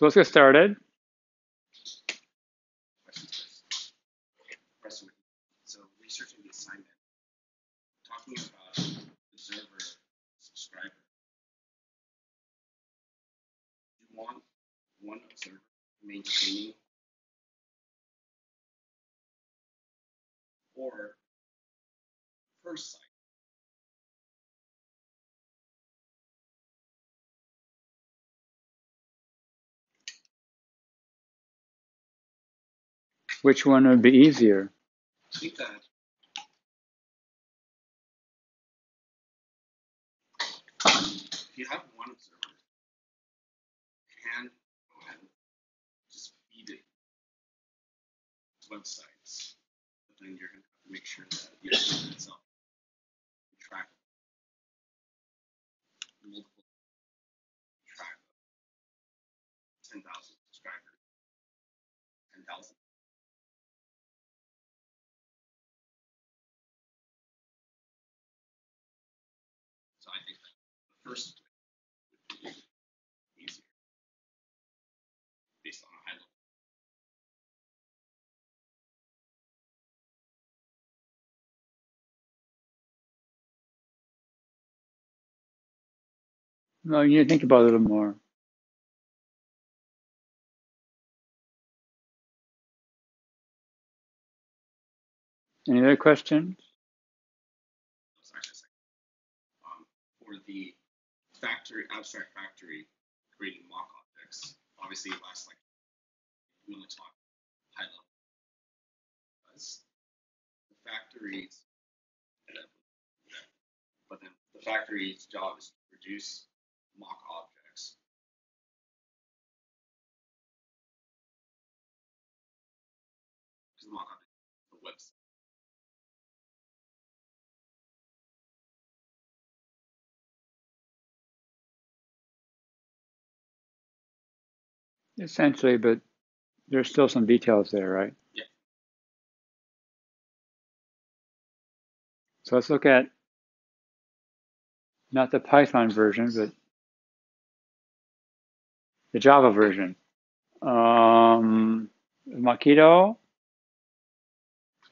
So let's get started. So researching the assignment, talking about observer, subscriber. You want one observer maintaining or first site. Which one would be easier? I think that if you have one observer, you can go ahead and just feed it websites, but then you're going to have to make sure that the observer itself can track multiple track of 10,000 subscribers, 10,000. So I think that the first way would be easier based on a high level. No, you need to think about it a little more. Any other questions? For the factory, abstract factory, creating mock objects, obviously last lecture we only talked high level. Because the factories, but then the factory's job is to produce mock objects. Because the mock object is the website. Essentially, but there's still some details there, right? Yeah. So let's look at not the Python version, but the Java version. Mockito.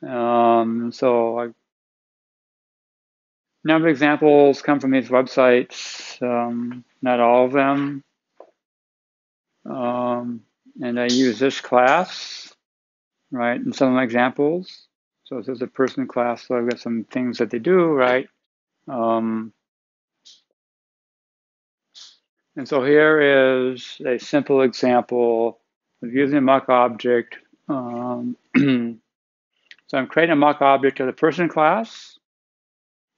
So number of examples come from these websites, not all of them. And I use this class, right, in some of my examples. So this is a person class, so I've got some things that they do, right? And so here is a simple example of using a mock object. So I'm creating a mock object of the person class.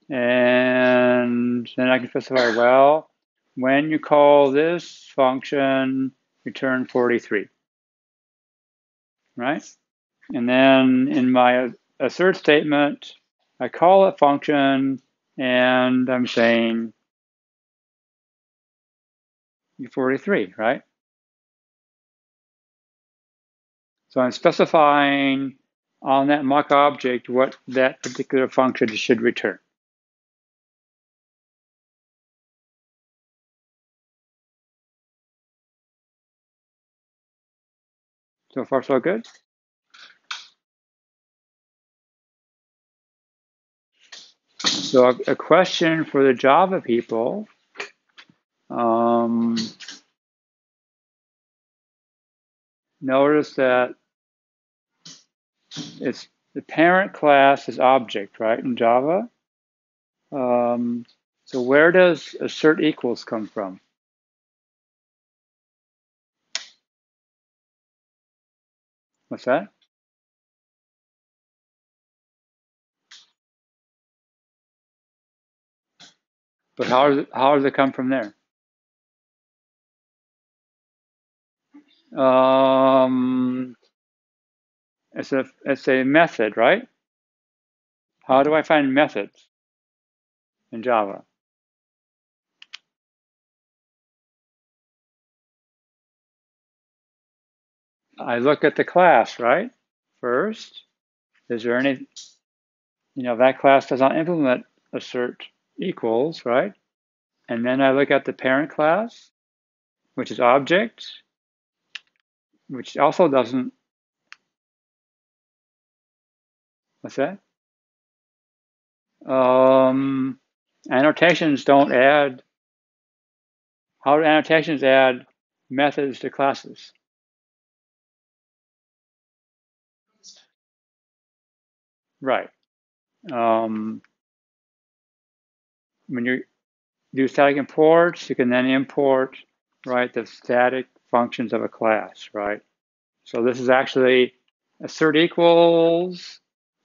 And then I can specify, well, when you call this function, return 43, right? And then in my assert statement, I call a function and I'm saying 43, right? So I'm specifying on that mock object what that particular function should return. So far, so good. So a question for the Java people. Notice that it's the parent class is object, right, in Java. So where does assert equals come from? What's that? But how does it come from there? It's a method, right? How do I find methods in Java? I look at the class, right? First, is there any, that class does not implement assert equals, right? And then I look at the parent class, which is object, which also doesn't, what's that? Annotations don't add, how do annotations add methods to classes? Right. When you do static imports, you can then import, right, the static functions of a class, right? So this is actually assert equals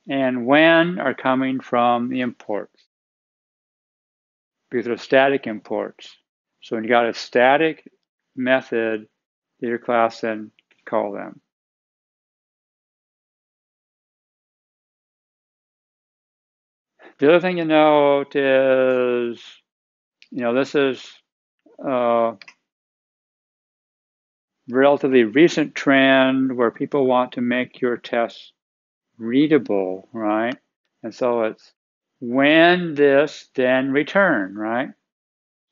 and when are coming from the imports because they're static imports. So when you got a static method, your class then call them. The other thing to note is, this is a relatively recent trend where people want to make your tests readable, right? And so it's when this, then return, right?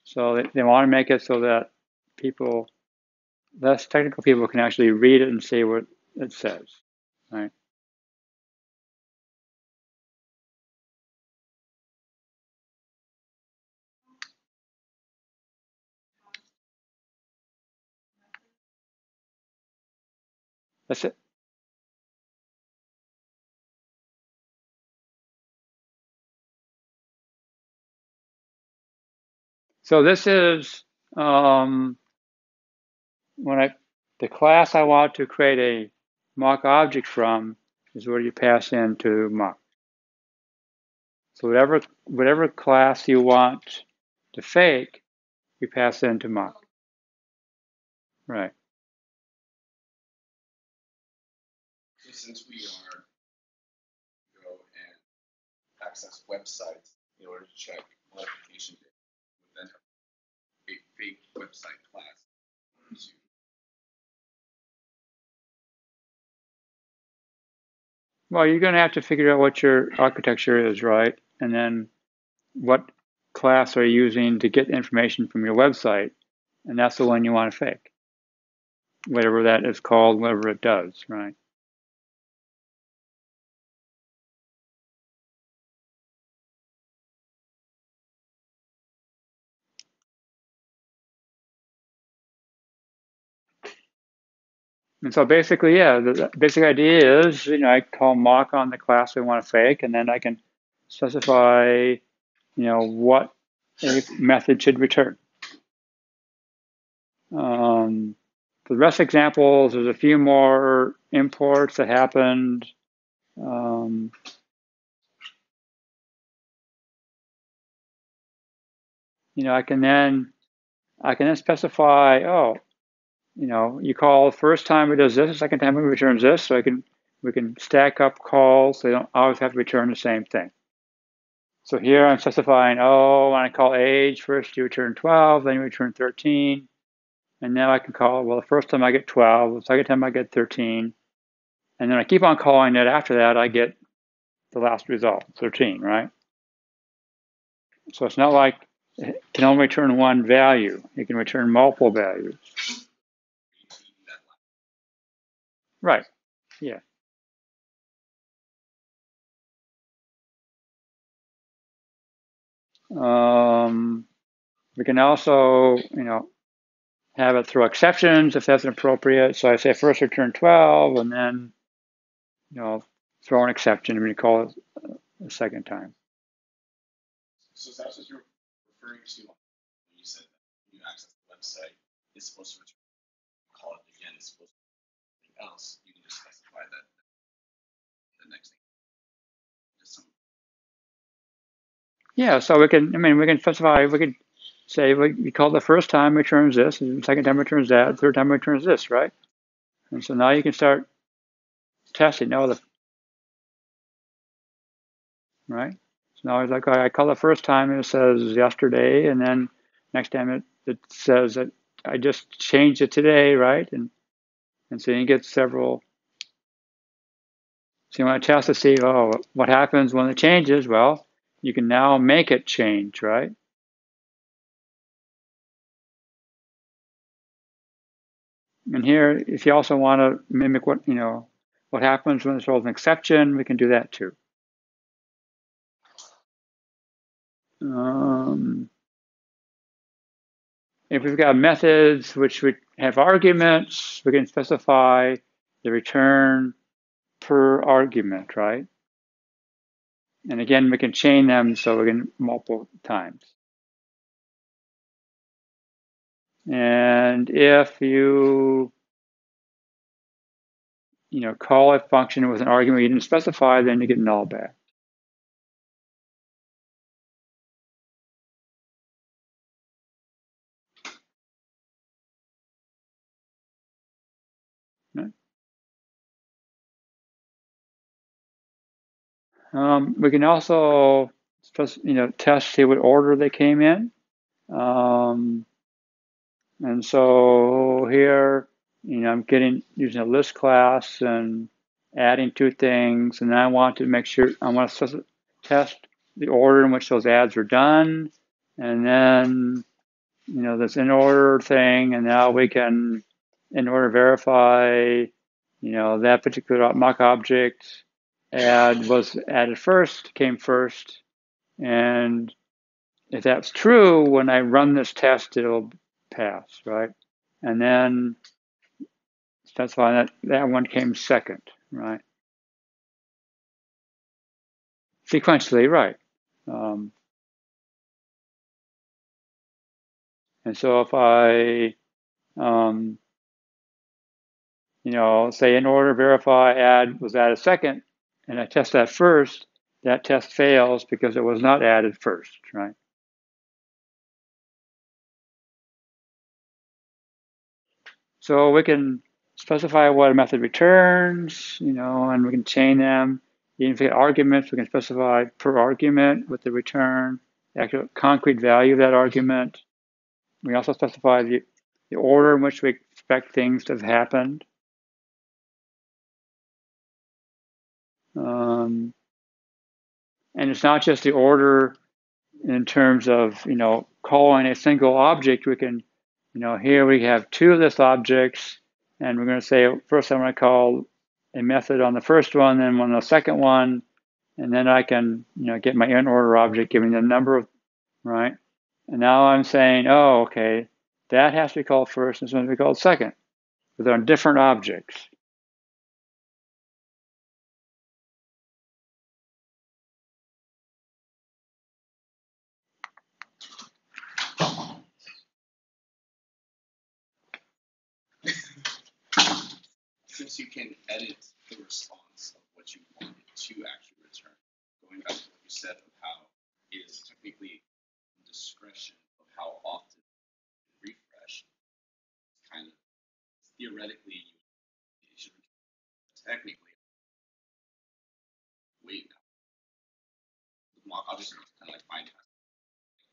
So they want to make it so that people, less technical people, can actually read it and see what it says, right? That's it. So this is when the class I want to create a mock object from is where you pass into mock. So whatever class you want to fake, you pass into mock. Right. So since we are go and access websites in order to check modification data, we then have a fake website class. Well, you're going to have to figure out what your architecture is, right? And then what class are you using to get information from your website? And that's the one you want to fake. Whatever that is called, whatever it does, right? And so basically, yeah, the basic idea is, I call mock on the class we want to fake, and then I can specify, what a method should return. For the rest examples, there's a few more imports that happened. I can then specify, you call the first time it does this, the second time it returns this, so we can stack up calls so they don't always have to return the same thing. So here I'm specifying, when I call age, first you return 12, then you return 13. And now I can call, well, the first time I get 12, the second time I get 13. And then I keep on calling it after that, I get the last result, 13, right? So it's not like it can only return one value. It can return multiple values. Right, yeah. We can also, have it throw exceptions if that's appropriate. So I say first return 12 and then, throw an exception when you call it a second time. So that's what you're referring to when you said that when you access the website, it's supposed to return. Call it again, it's supposed to be something else. You can just specify that the next thing. Yeah, so we can specify, we can say we call the first time returns this, and the second time returns that, the third time returns this, right? And so now you can start testing. Right? So now it's like, I call the first time and it says yesterday, and then next time it says that I just changed it today, right? And so you get several. So you want to test to see, what happens when it changes? Well, you can now make it change, right? And here, if you also want to mimic what, what happens when it throws an exception, we can do that too. If we've got methods which would have arguments, we can specify the return per argument, right? And again, we can chain them so we can multiple times. And if you call a function with an argument you didn't specify, then you get null back. Right? We can also test, see what order they came in. And so here, I'm using a list class and adding two things, and then I want to make sure, I want to test the order in which those adds are done, and then, this in order thing, and now we can in order verify, that particular mock object add was added first, came first, and if that's true, when I run this test, it'll pass, right? And then specify that one came second, right? Sequentially, right. And so if I, say in order verify add was added second, and I test that first, that test fails because it was not added first, right? So we can specify what a method returns, and we can chain them. Even if we get arguments, we can specify per argument with the return, the actual concrete value of that argument. We also specify the order in which we expect things to have happened. And it's not just the order in terms of, calling a single object. We can, here we have two list objects, and we're going to say, first I'm going to call a method on the first one, then on the second one, and then I can, get my in order object giving the number of, right? And now I'm saying, oh, okay, that has to be called first, and this one has to be called second. But they're on different objects. Since you can edit the response of what you wanted to actually return, going back to what you said of how it is technically discretion of how often you refresh, kind of theoretically you should technically wait now. The mock obviously kind of like find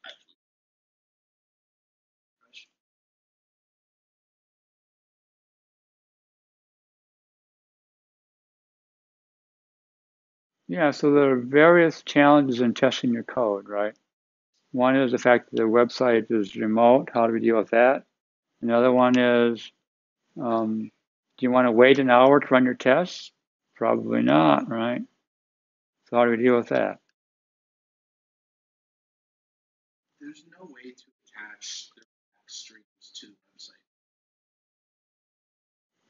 actually refresh. Yeah, so there are various challenges in testing your code, right? One is the fact that the website is remote. How do we deal with that? Another one is, do you want to wait an hour to run your tests? Probably not, right? So how do we deal with that? There's no way to attach the streams to the website.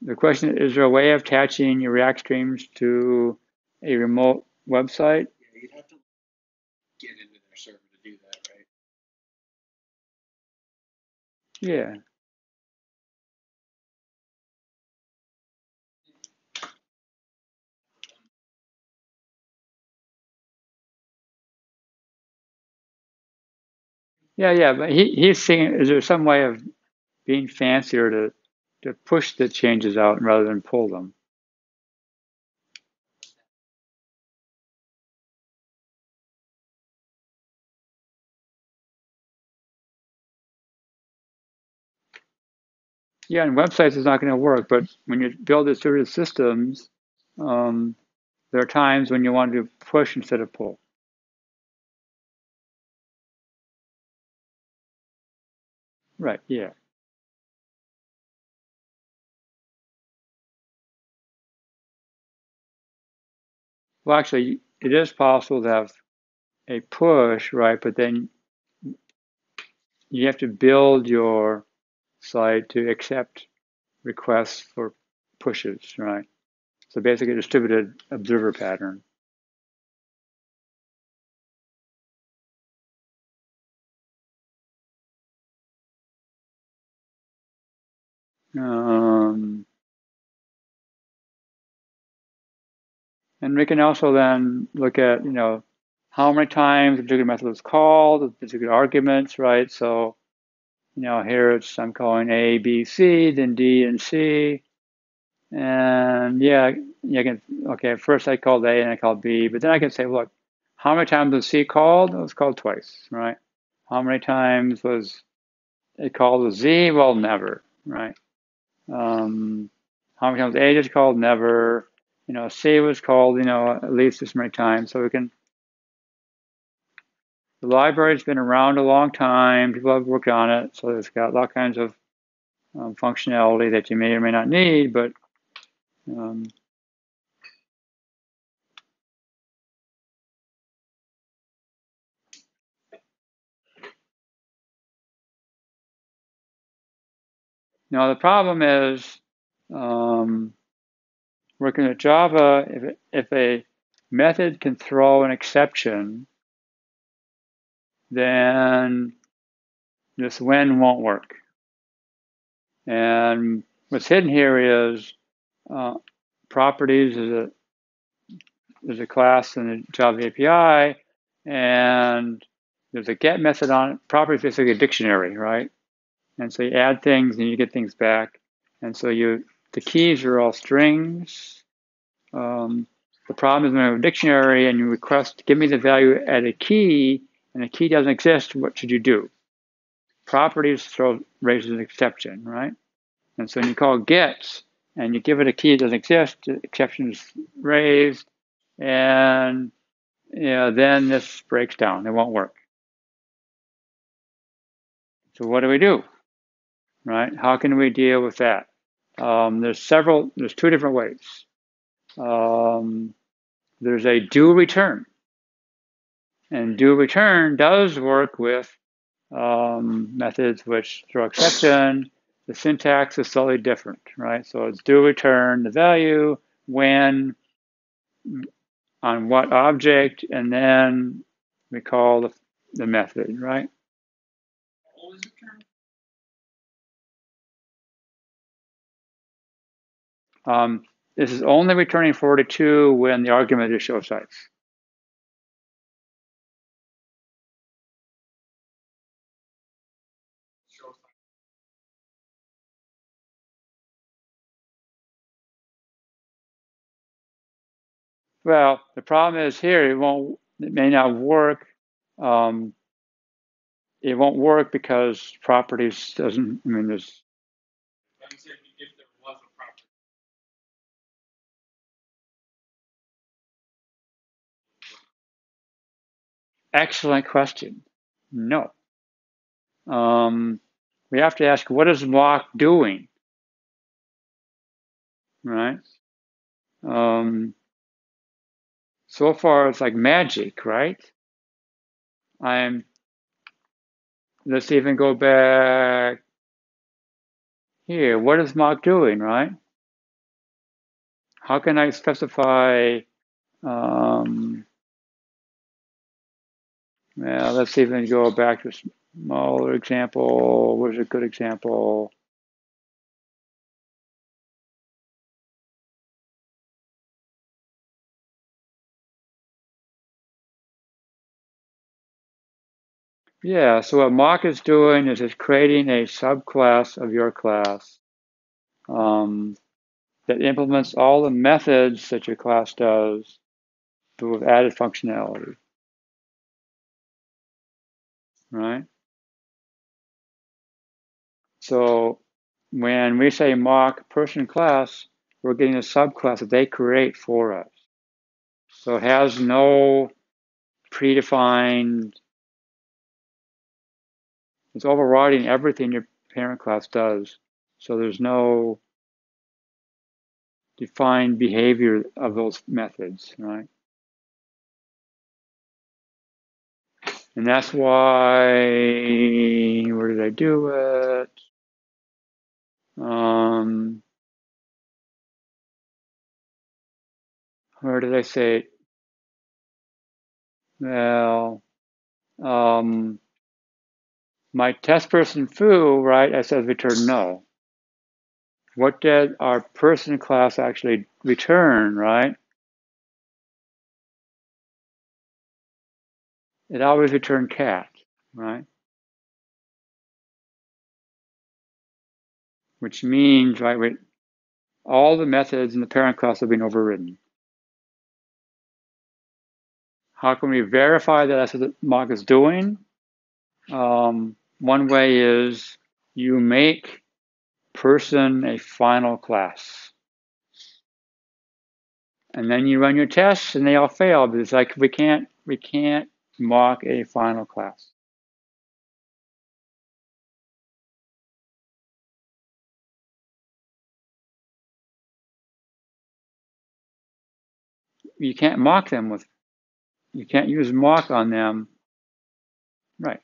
The question is there a way of attaching your React streams to a remote website? Yeah, you'd have to get into their server to do that, right? Yeah. Yeah, but he's seeing, is there some way of being fancier to push the changes out rather than pull them? Yeah, and websites is not going to work, but when you build distributed systems, there are times when you want to push instead of pull. Right, yeah. Well, actually, it is possible to have a push, right? But then you have to build your site to accept requests for pushes, right? So basically, a distributed observer pattern. And we can also then look at, how many times a particular method was called, with particular arguments, right? So, here I'm calling A, B, C, then D and C. And yeah, okay, first I called A and I called B, but then I can say, look, how many times was C called? It was called twice, right? How many times was it called with Z? Well, never, right? How many times A is called? Never. C was called, at least this many times. So the library's been around a long time. People have worked on it. So it's got all kinds of functionality that you may or may not need, but now the problem is working with Java, if a method can throw an exception, then this when won't work. And what's hidden here is properties is a class in the Java API, and there's a get method on it. Properties is basically a dictionary, right? And so you add things and you get things back. And so the keys are all strings. The problem is when you have a dictionary and you request, give me the value at a key, and the key doesn't exist, what should you do? Properties raises an exception, right? And so when you call gets and you give it a key that doesn't exist, the exception is raised, and then this breaks down. It won't work. So what do we do, right? How can we deal with that? There's two different ways. There's a do return. And do return does work with methods which throw exception. The syntax is slightly different, right? So it's do return the value, when, on what object, and then we call the method, right? This is only returning 42 when the argument is show sites. Well, the problem is here it may not work. It won't work because properties doesn't. I mean, there's. Excellent question. No. We have to ask, what is mock doing? Right? So far, it's like magic, right? Let's even go back here. What is mock doing, right? How can I specify, well, let's even go back to a smaller example. Where's a good example? Yeah, so what mock is doing is it's creating a subclass of your class that implements all the methods that your class does, but with added functionality, right? So when we say mock person class, we're getting a subclass that they create for us. So it has no predefined, it's overriding everything your parent class does. So there's no defined behavior of those methods, right? And that's why, where did I do it? Where did I say it? Well, my test person foo, right, I said return no. What did our person class actually return, right? It always returned cat, right? Which means, right, all the methods in the parent class have been overridden. How can we verify that that's what the mock is doing? One way is you make person a final class. And then you run your tests and they all fail, but it's like we can't mock a final class. You can't mock them with, you can't use mock on them. Right.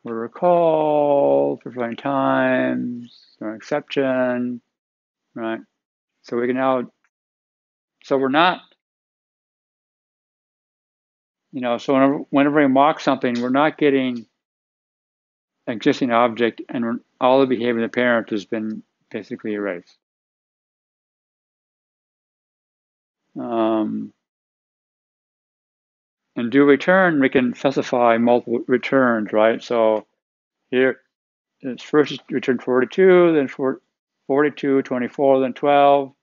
Order call, preferring times, or exception, right? So we can now, so we're not, so whenever we mock something, we're not getting existing object and all the behavior in the parent has been basically erased. And do return, we can specify multiple returns, right? So here, it's first return 42, then 42, 24, then 12,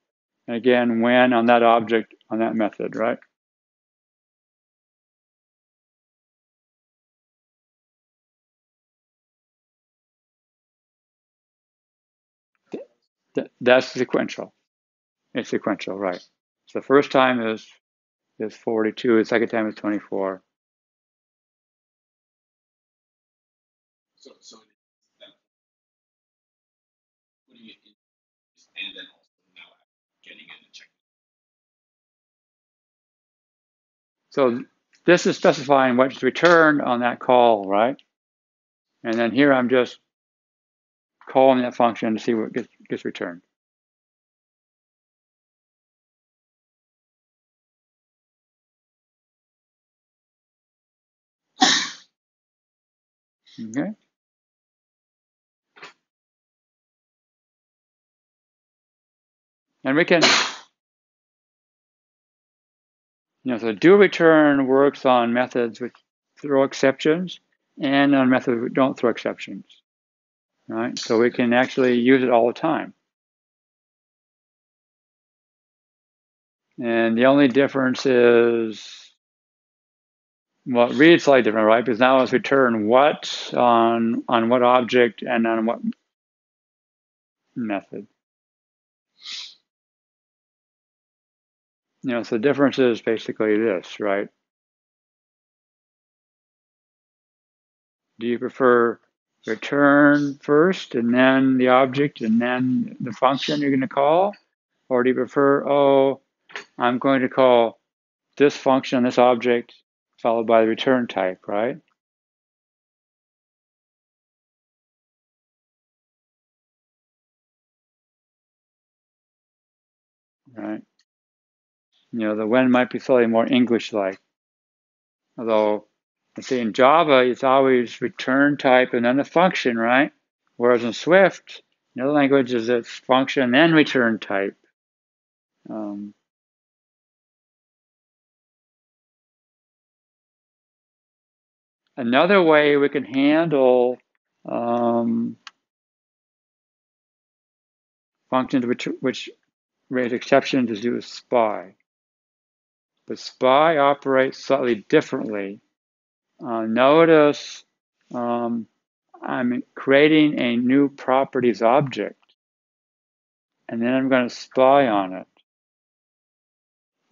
and again, when on that object, on that method, right? That's sequential. It's sequential, right? So the first time is 42, the second time is 24. So that putting it in and then also now getting it and checking. So this is specifying what's returned on that call, right? And then here I'm just calling that function to see what gets returned. Okay. And we can, so do return works on methods which throw exceptions and on methods which don't throw exceptions, right? So we can actually use it all the time. And the only difference is, well, it reads slightly different, right? Because now it's return what on what object and on what method. So the difference is basically this, right? Do you prefer return first and then the object and then the function you're going to call? Or do you prefer, I'm going to call this function, this object, followed by the return type, right? Right. The when might be slightly more English-like. Although, let's say in Java, it's always return type and then the function, right? Whereas in Swift, in other languages, it's function and return type. Another way we can handle functions which raise exceptions is do a spy. But spy operates slightly differently. Notice I'm creating a new properties object, and then I'm going to spy on it.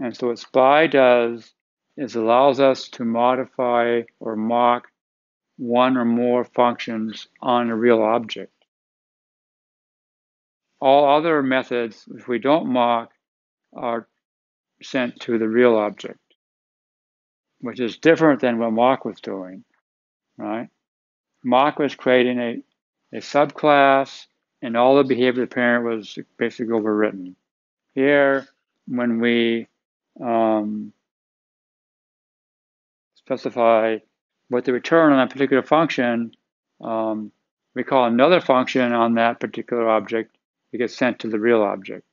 And so what spy does is allows us to modify or mock one or more functions on a real object. All other methods, if we don't mock, are sent to the real object, which is different than what mock was doing, right? Mock was creating a subclass, and all the behavior of the parent was basically overwritten. Here, when we specify what the return on that particular function, we call another function on that particular object. It gets sent to the real object.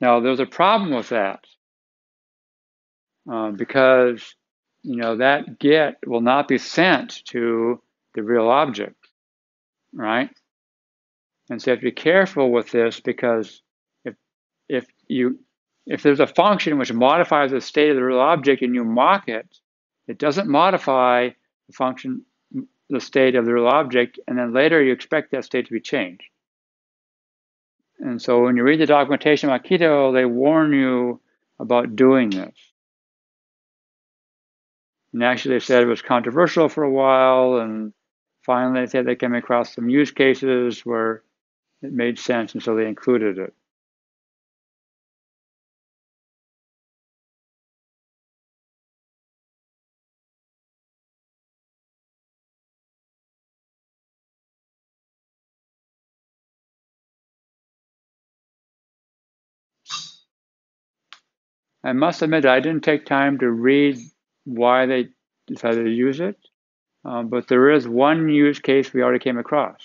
Now, there's a problem with that because that get will not be sent to the real object, right? And so you have to be careful with this because if there's a function which modifies the state of the real object and you mock it, it doesn't modify the function, the state of the real object, and then later you expect that state to be changed. And so when you read the documentation about Keto, they warn you about doing this. And actually they said it was controversial for a while, and finally they said they came across some use cases where it made sense, and so they included it. I must admit I didn't take time to read why they decided to use it, but there is one use case we already came across.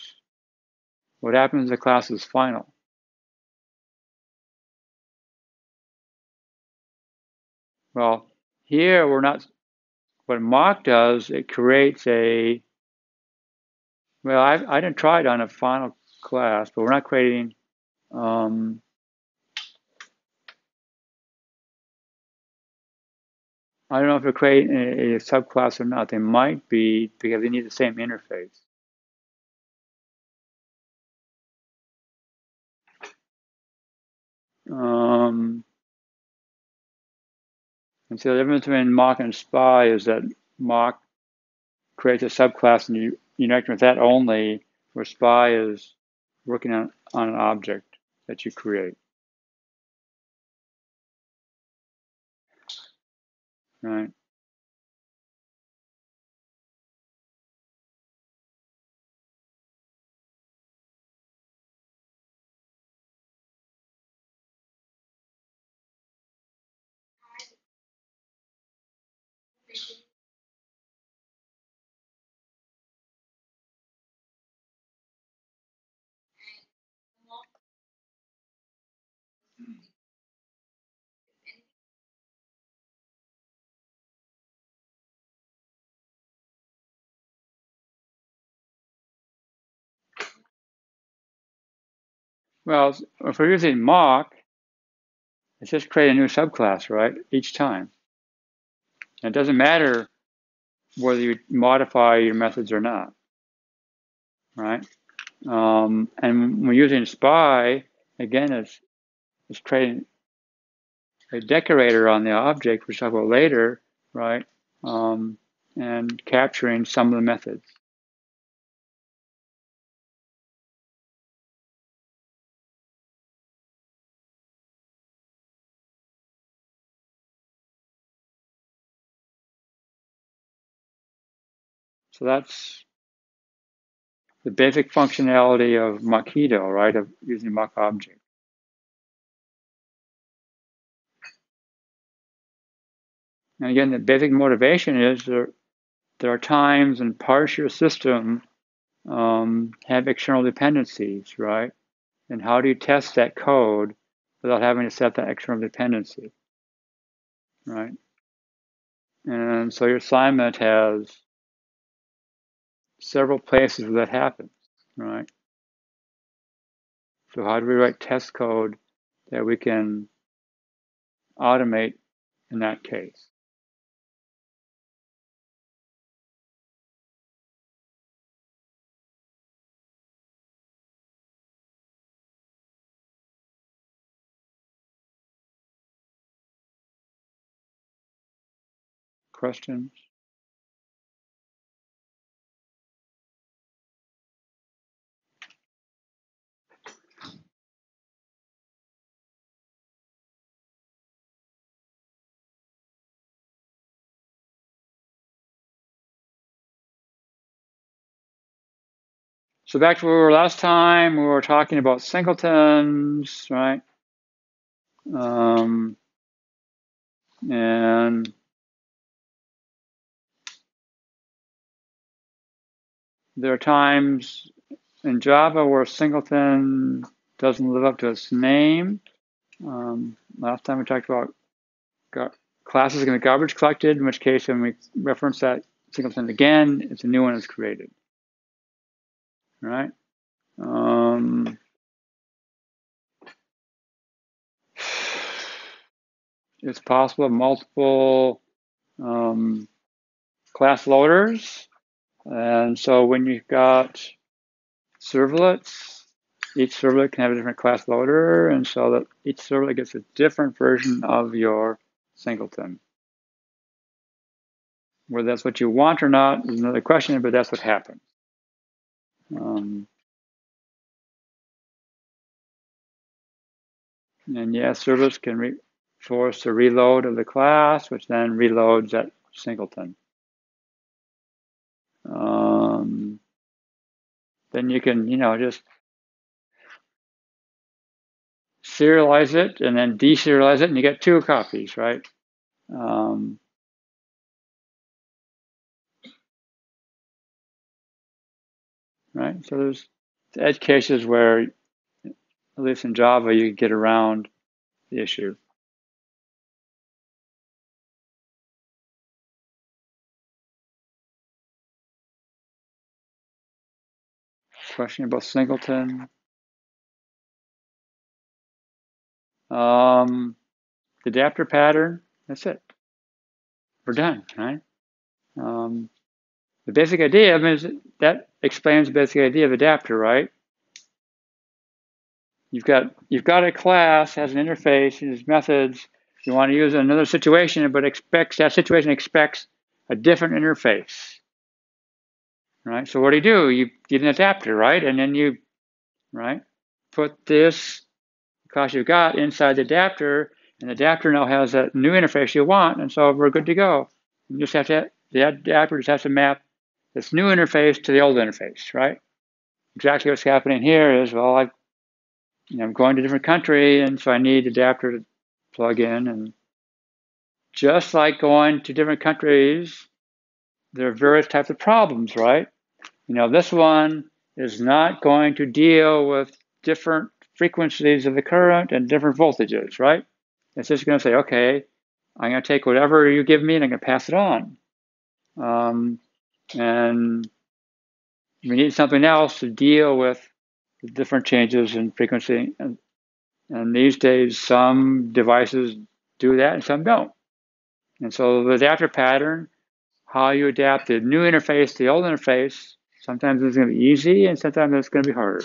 What happens if the class is final? Well, here we're not, what mock does, it creates a, well, I didn't try it on a final class, but we're not creating, I don't know if they're creating a subclass or not. They might be because they need the same interface. And so the difference between mock and spy is that mock creates a subclass and you interact with that only, where spy is working on an object that you create. Right. Well, if we're using mock, it's just create a new subclass, right? Each time. And it doesn't matter whether you modify your methods or not, right? And when we're using spy, again, it's creating a decorator on the object, which I'll talk about later, right? And capturing some of the methods. So that's the basic functionality of Mockito, right? Of using mock object. And again, the basic motivation is there are times when parts of your system have external dependencies, right? And how do you test that code without having to set that external dependency, right? And so your assignment has several places where that happens, right? So how do we write test code that we can automate in that case? Questions? So back to where we were last time, we were talking about singletons, right? And there are times in Java where singleton doesn't live up to its name. Last time we talked about classes going to be garbage collected, in which case when we reference that singleton again, it's a new one is created. All right. It's possible multiple class loaders. And so when you've got servlets, each servlet can have a different class loader, and so that each servlet gets a different version of your singleton. Whether that's what you want or not is another question, but that's what happens. And yes, servlets can force a reload of the class, which then reloads that singleton. Then you can, just serialize it and then deserialize it, and you get 2 copies, right? Right. So there's edge cases where, at least in Java, you can get around the issue. Question about singleton. The adapter pattern, that's it. We're done, right? The basic idea, that explains the basic idea of adapter, right? You've got a class, has an interface, has methods. You want to use it in another situation, but that situation expects a different interface, right? So what do? You get an adapter, right? And then you, right, put this class you've got inside the adapter, and the adapter now has that new interface you want, and so we're good to go. You just have to, the adapter just has to map this new interface to the old interface, right? Exactly what's happening here is, well, I'm going to a different country, and so I need adapter to plug in. And just like going to different countries, there are various types of problems, right? This one is not going to deal with different frequencies of the current and different voltages, right? It's just going to say, okay, I'm going to take whatever you give me and I'm going to pass it on. And we need something else to deal with the different changes in frequency. And these days, some devices do that and some don't. And so the adapter pattern, how you adapt the new interface to the old interface, sometimes it's going to be easy and sometimes it's going to be harder,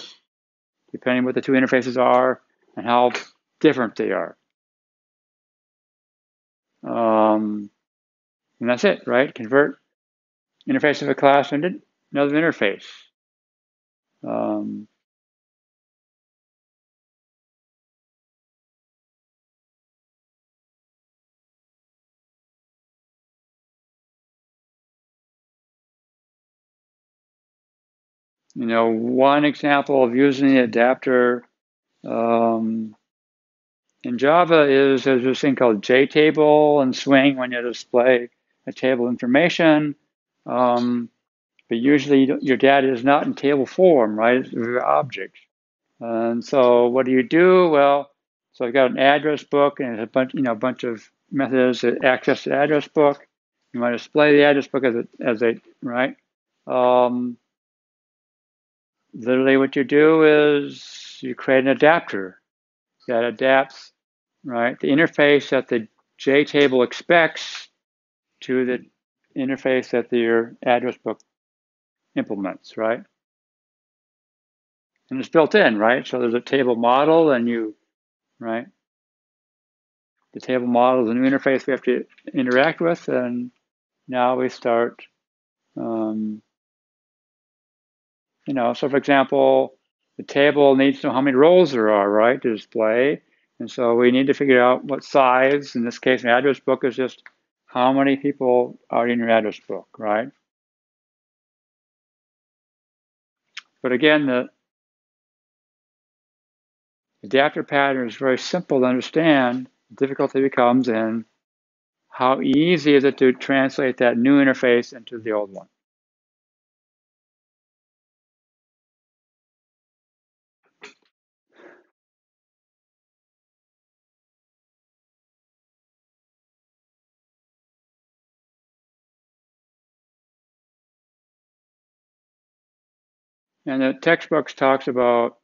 depending what the 2 interfaces are and how different they are. And that's it, right? Convert interface of a class into another interface. One example of using the adapter in Java is there's this thing called JTable and swing when you display a table information. But usually your data is not in table form, right? It's an object. And so what do? Well, so I've got an address book and a bunch of methods that access the address book. You might display the address book as a right. Literally what you do is you create an adapter that adapts, right, the interface that the JTable expects to the interface that your address book implements, right? And it's built in, right? So there's a table model and right? The table model is a new interface we have to interact with, and now we start, so for example, the table needs to know how many rows there are, right, to display. And so we need to figure out what size. In this case, an address book is just how many people are in your address book, right? But again, the adapter pattern is very simple to understand. The difficulty becomes in how easy is it to translate that new interface into the old one. And the textbooks talks about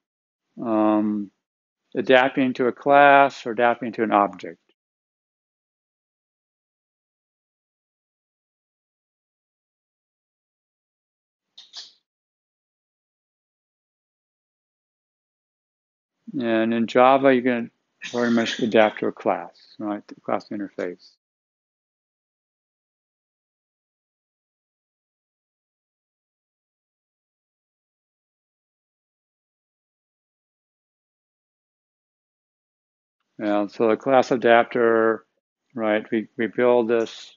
adapting to a class or adapting to an object. And in Java, you can very much adapt to a class, right? The class interface. And so the class adapter, right? We build this.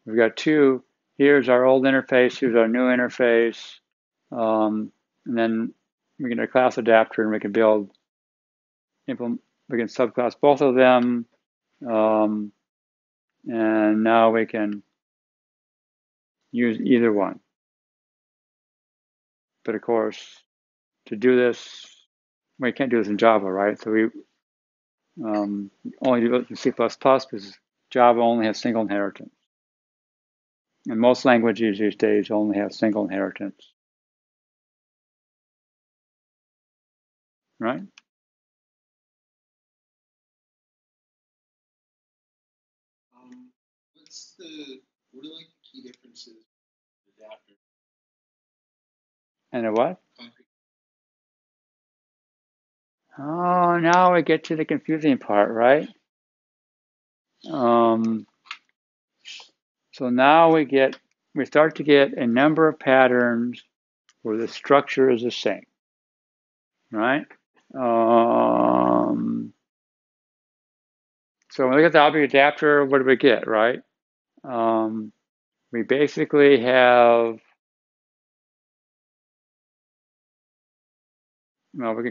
We've got two. Here's our old interface. Here's our new interface. And then we get a class adapter, and we can build, we can subclass both of them. And now we can use either one. But of course, to do this, we can't do this in Java, right? So we only do it in C++ because Java only has single inheritance. And most languages these days only have single inheritance. Right? What are like the key differences with adapter? And a what? Oh, now we get to the confusing part, right? So now we start to get a number of patterns where the structure is the same, right? So when we look at the object adapter, what do we get, right? We basically have, well,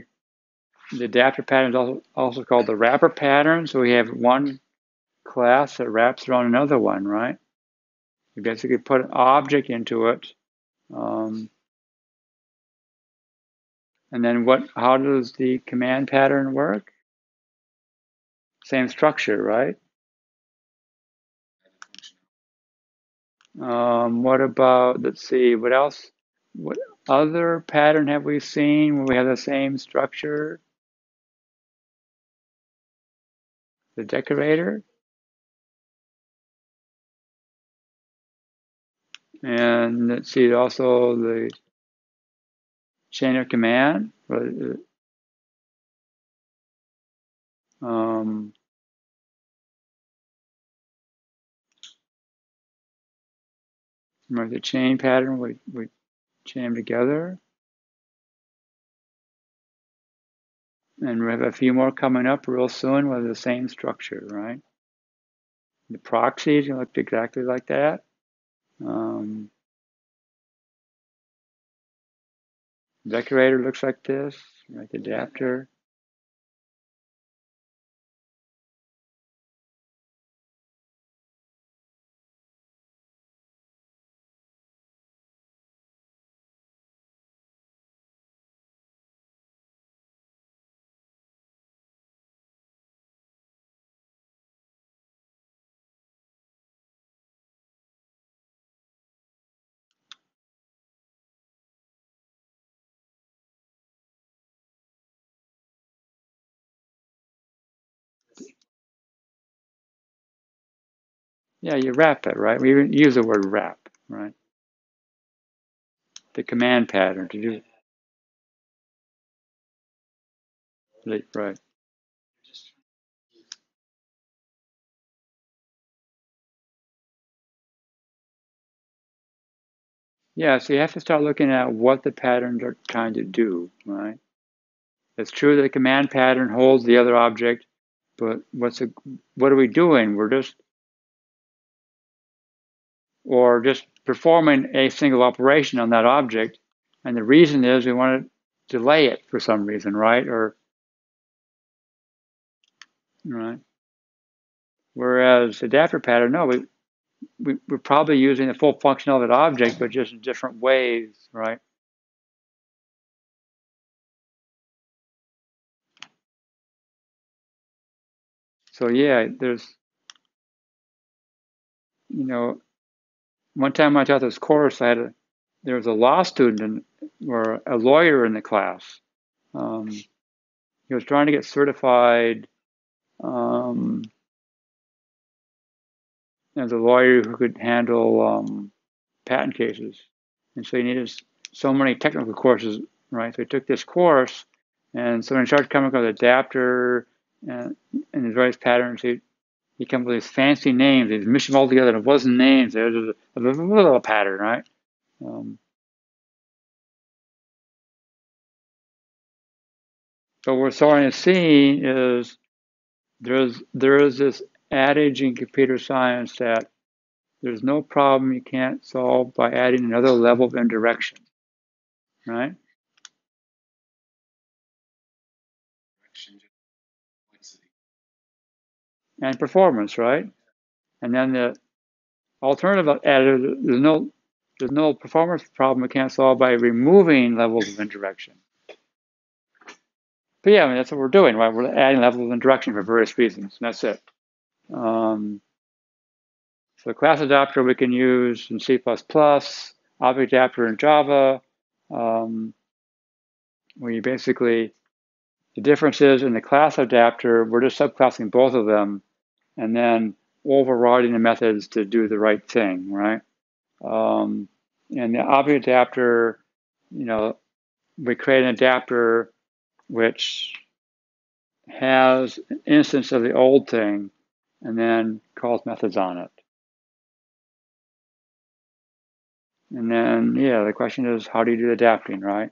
the adapter pattern is also called the wrapper pattern. So we have one class that wraps around another one, right? We basically put an object into it. And then how does the command pattern work? Same structure, right? What about, let's see, what else? What other pattern have we seen where we have the same structure? The decorator. And let's see, also the chain of command. Remember the chain pattern, we chain them together. And we have a few more coming up real soon with the same structure, right? The proxies look exactly like that. Decorator looks like this, right? The adapter. Yeah, you wrap it, right? We even use the word wrap, right? The command pattern to do it, right? Yeah, so you have to start looking at what the patterns are trying to do, right? It's true that the command pattern holds the other object, but what are we doing? We're just performing a single operation on that object. And the reason is we want to delay it for some reason, right? Or right. Whereas adapter pattern, no, we're probably using the full function of that object, but just in different ways, right? So yeah, there's, one time I taught this course, there was a law student or a lawyer in the class. He was trying to get certified as a lawyer who could handle patent cases, and so he needed so many technical courses, right? So he took this course, and so when he started coming up with adapter and his various patterns, he came up with these fancy names. He'd mish them all together, and it wasn't names. It was a little pattern, right? But what we're starting to see is there is this adage in computer science that there's no problem you can't solve by adding another level of indirection, right? And performance, right? And then the alternative additive, there's no performance problem we can't solve by removing levels of indirection. But yeah, I mean, that's what we're doing, right? We're adding levels of indirection for various reasons, and that's it. So class adapter we can use in C++, object adapter in Java. We basically, the difference is in the class adapter, we're just subclassing both of them and then overriding the methods to do the right thing, right? And the object adapter, we create an adapter which has an instance of the old thing and then calls methods on it. And then, yeah, the question is, how do you do adapting, right?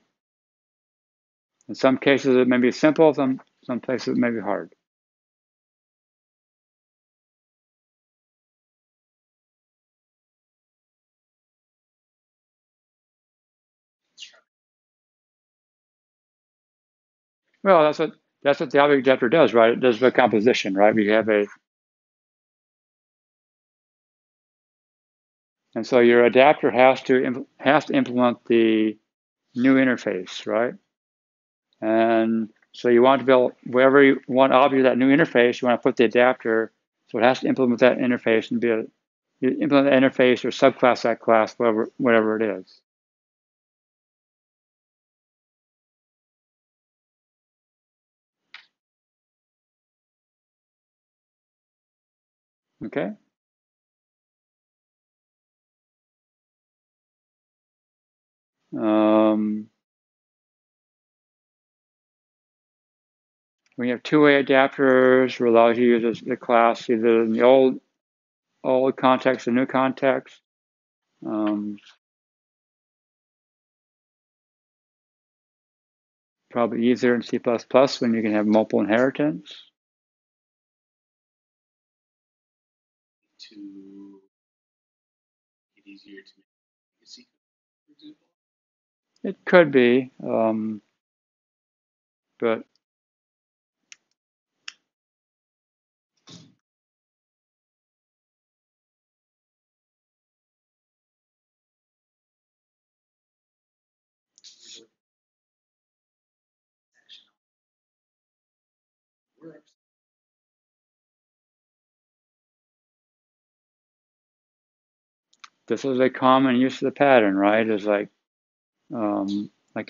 In some cases, it may be simple. Some places, it may be hard. Well, that's what the object adapter does, right? It does the composition, right? We have and so your adapter has to implement the new interface, right? And so you want to build wherever you want object that new interface, you want to put the adapter, so it has to implement that interface and you implement the interface or subclass that class, whatever it is. Okay. We have two-way adapters, which allows you to use the class either in the old context or new context. Probably easier in C++ when you can have multiple inheritance. To make it easier to make a sequence, for example? It could be, but this is a common use of the pattern, right? Is like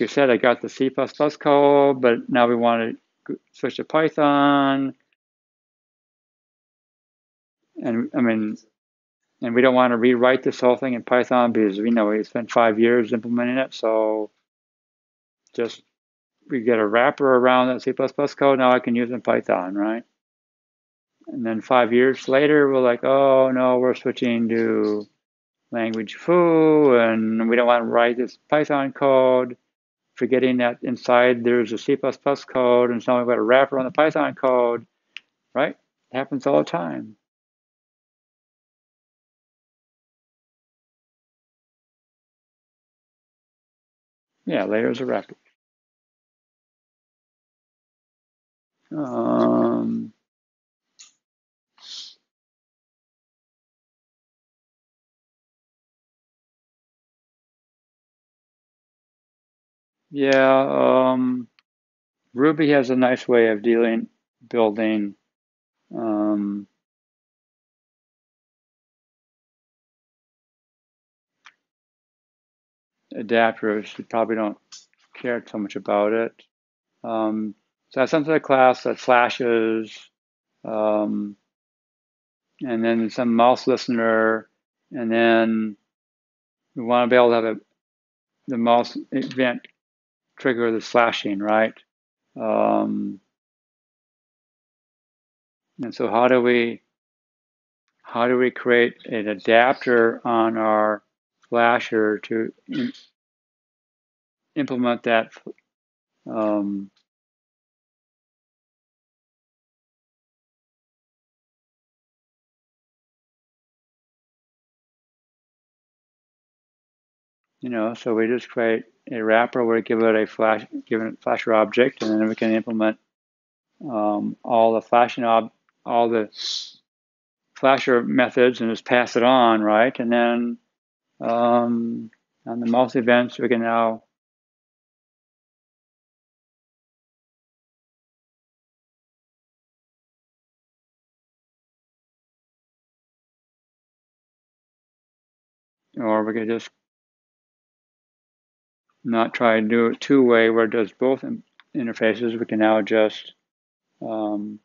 you said, I got the C++ code, but now we want to switch to Python. And I mean, and we don't want to rewrite this whole thing in Python because we spent 5 years implementing it. So just we get a wrapper around that C++ code. Now I can use it in Python, right? And then 5 years later, we're like, oh no, we're switching to language foo, and we don't want to write this Python code, forgetting that inside there's a C++ code, and so we've got a wrapper on the Python code, right? It happens all the time. Yeah, layers of wrapper. Yeah, Ruby has a nice way of building adapters. You probably don't care so much about it. So that's something a class that flashes, and then some MouseListener, and then we want to be able to have the mouse event trigger the flashing, right? And so how do we create an adapter on our flasher to implement that? So we just create a wrapper where we give it a flasher object, and then we can implement all the flasher methods and just pass it on, right? And then on the mouse events, we can now or we could just not try to do it two-way where it does both interfaces. We can now just create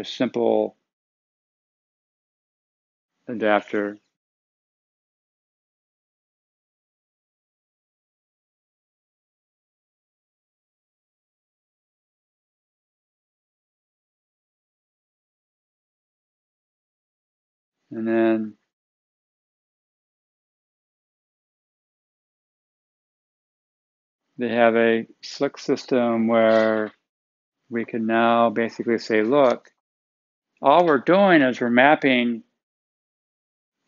a simple adapter. And then they have a slick system where we can now basically say, look, all we're doing is we're mapping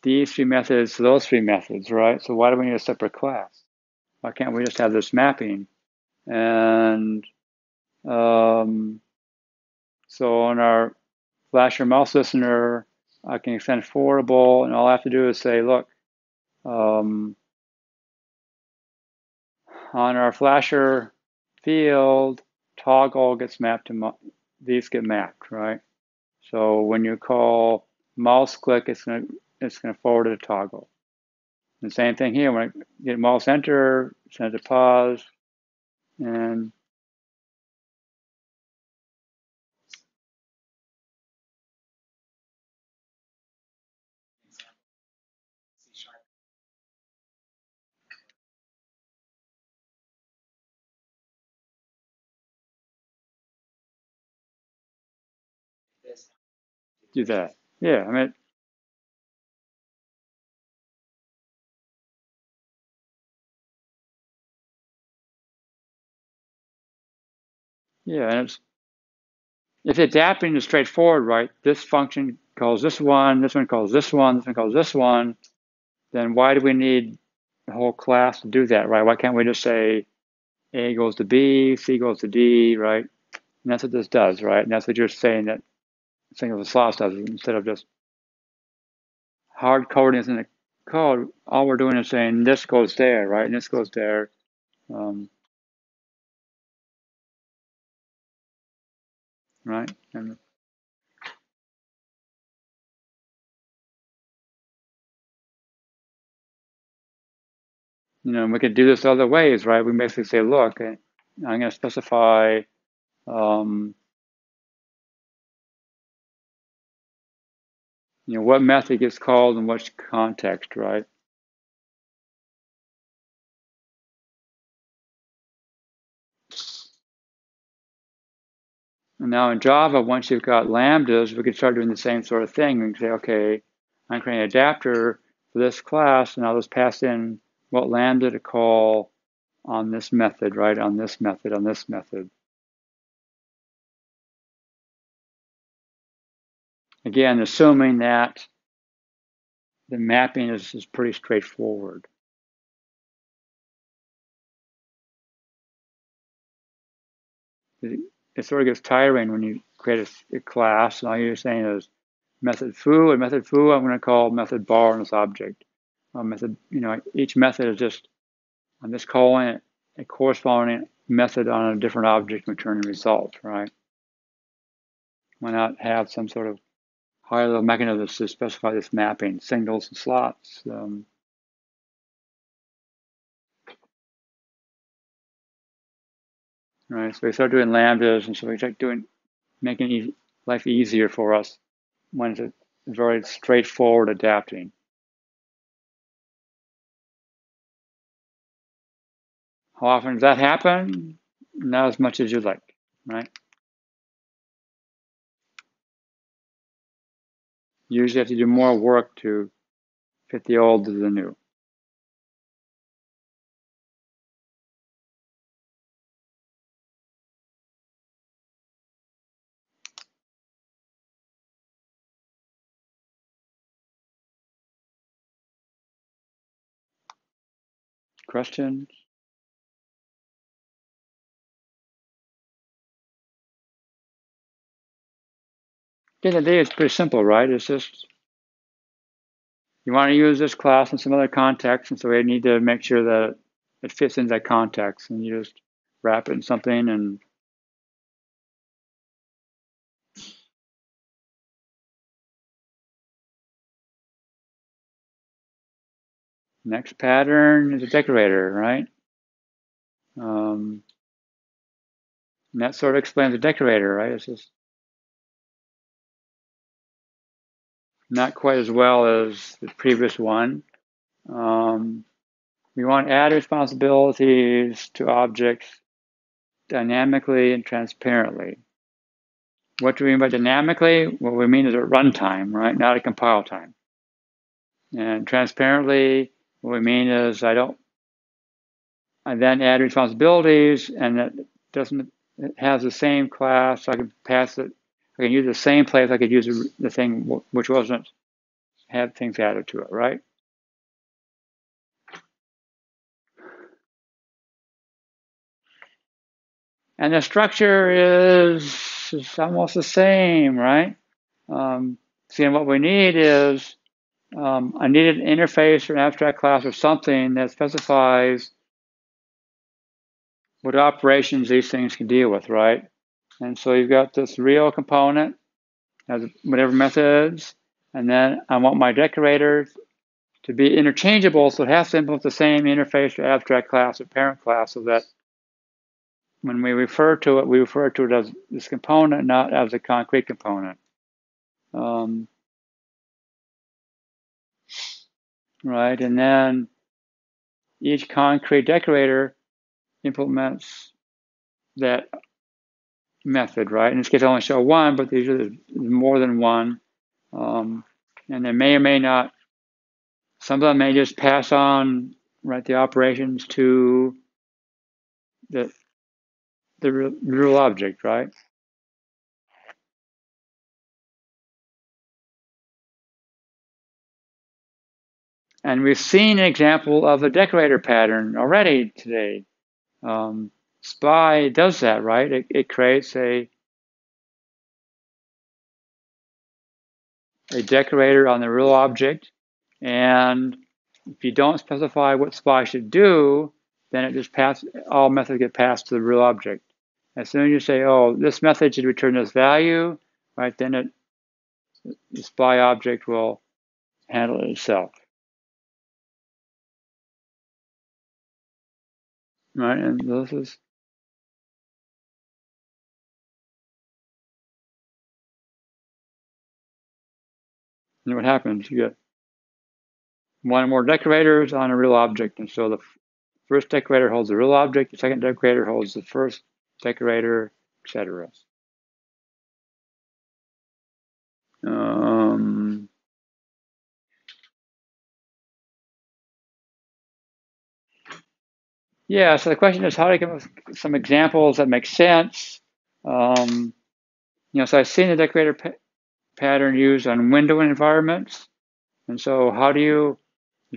these three methods to those three methods, right? So why do we need a separate class? Why can't we just have this mapping? And so on our flasher MouseListener, I can extend Fowardable, and all I have to do is say, look, on our flasher field, toggle gets mapped to these get mapped, right? So when you call mouse click, it's gonna forward to toggle. And the same thing here. When I get mouse enter, send it to pause, and do that. Yeah, I mean, yeah, and if the adapting is straightforward, right? This function calls this one calls this one calls this one. Then why do we need the whole class to do that, right? Why can't we just say A goes to B, C goes to D, right? And that's what this does, right? And that's what you're saying that Singleton does, instead of just hard coding is in the code. All we're doing is saying this goes there, right? And this goes there. Right? And we could do this other ways, right? We basically say, look, I'm going to specify what method gets called in which context, right? And now in Java, once you've got lambdas, we can start doing the same sort of thing. We can say, okay, I'm creating an adapter for this class, and I'll just pass in what lambda to call on this method, right? On this method, on this method. Again, assuming that the mapping is pretty straightforward. it sort of gets tiring when you create a class and all you're saying is method foo, and method foo I'm going to call method bar on this object. Method, each method is just, I'm just calling it a corresponding method on a different object returning result, right? Why not have some sort of higher level mechanism to specify this mapping, signals and slots? Right, so we start doing lambdas, and so we start making life easier for us when it's a very straightforward adapting. How often does that happen? Not as much as you'd like, right? Usually have to do more work to fit the old to the new. Questions? At the end of the day, it's pretty simple, right? It's just, you want to use this class in some other context, and so we need to make sure that it fits in that context, and you just wrap it in something and next pattern is a decorator, right? And that sort of explains the decorator, right? It's just not quite as well as the previous one. We want to add responsibilities to objects dynamically and transparently. What do we mean by dynamically? What we mean is at runtime, right? Not at compile time. And transparently, what we mean is I then add responsibilities, and it has the same class. I can pass it. I can use the same place. I could use the thing which wasn't have things added to it, right? And the structure is almost the same, right? See, what we need is I need an interface or an abstract class or something that specifies what operations these things can deal with, right? And so you've got this real component, has whatever methods, and then I want my decorator to be interchangeable, so it has to implement the same interface or abstract class or parent class, so that when we refer to it as this component, not as a concrete component. Right, and then each concrete decorator implements that method, right? In this case, I only show one, but these are more than one. And they may or may not, some of them may just pass on, right, the operations to the real object, right? And we've seen an example of a decorator pattern already today. SPY does that, right? It creates a decorator on the real object, and if you don't specify what SPY should do, then it just all methods get passed to the real object. As soon as you say, oh, this method should return this value, right, then the SPY object will handle it itself. Right, and this is what happens. You get one or more decorators on a real object, and so the first decorator holds the real object, the second decorator holds the first decorator, etc. Yeah, so the question is how to come up with some examples that make sense. So I've seen the decorator pattern used on window environments. And so how do you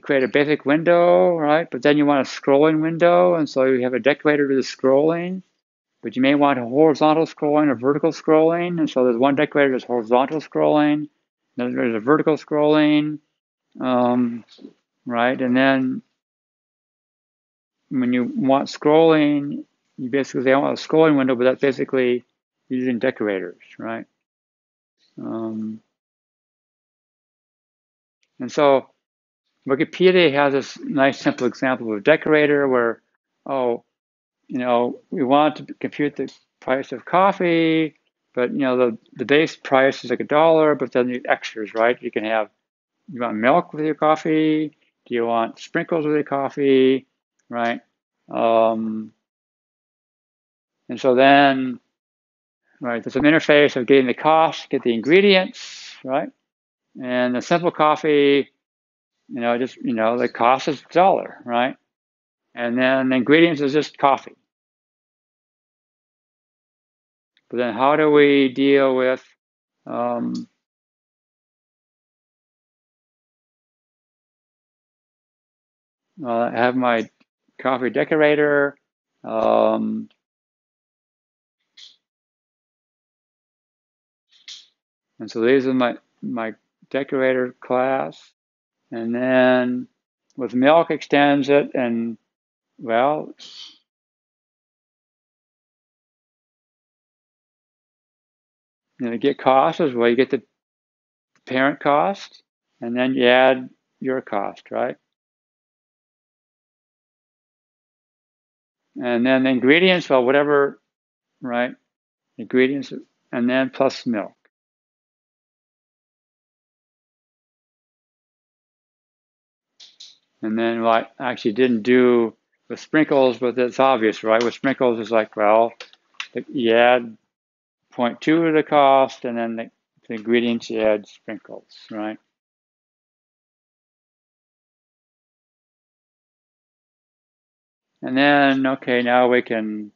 create a basic window, right? But then you want a scrolling window, and so you have a decorator to the scrolling. but you may want a horizontal scrolling or vertical scrolling. And so there's one decorator that's horizontal scrolling, there's a vertical scrolling, right? And then when you want scrolling, you basically say I want a scrolling window, but that's basically using decorators, right? And so Wikipedia has this nice simple example of a decorator where, we want to compute the price of coffee, but the base price is like $1, but then the extras, right? You want milk with your coffee? Do you want sprinkles with your coffee, right? And so then, right, there's some interface of getting the cost, get the ingredients, right? And the simple coffee, the cost is $1, right? And then the ingredients is just coffee. But then how do we deal with I have my coffee decorator, and so these are my decorator class, and then with milk extends it, and well, get cost is well, you get the parent cost, and then you add your cost, right? And then the ingredients, well, whatever, right? Ingredients, and then plus milk. And then what I actually didn't do with sprinkles, but it's obvious, right? With sprinkles, it's like, well, you add 0.2 to the cost, and then the ingredients, you add sprinkles, right? And then, okay, now we can,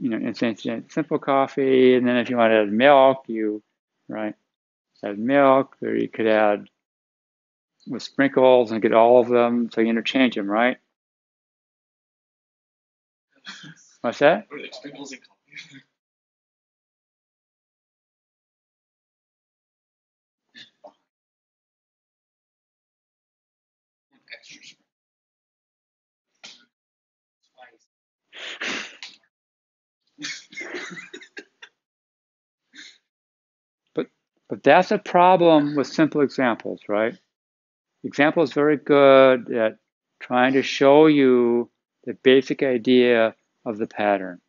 instance simple coffee, and then if you want to add milk, add milk, or you could add with sprinkles and get all of them, so you interchange them, right? What's that? What are they, sprinkles and coffee? Extra But that's a problem with simple examples, right? Example is very good at trying to show you the basic idea of the pattern.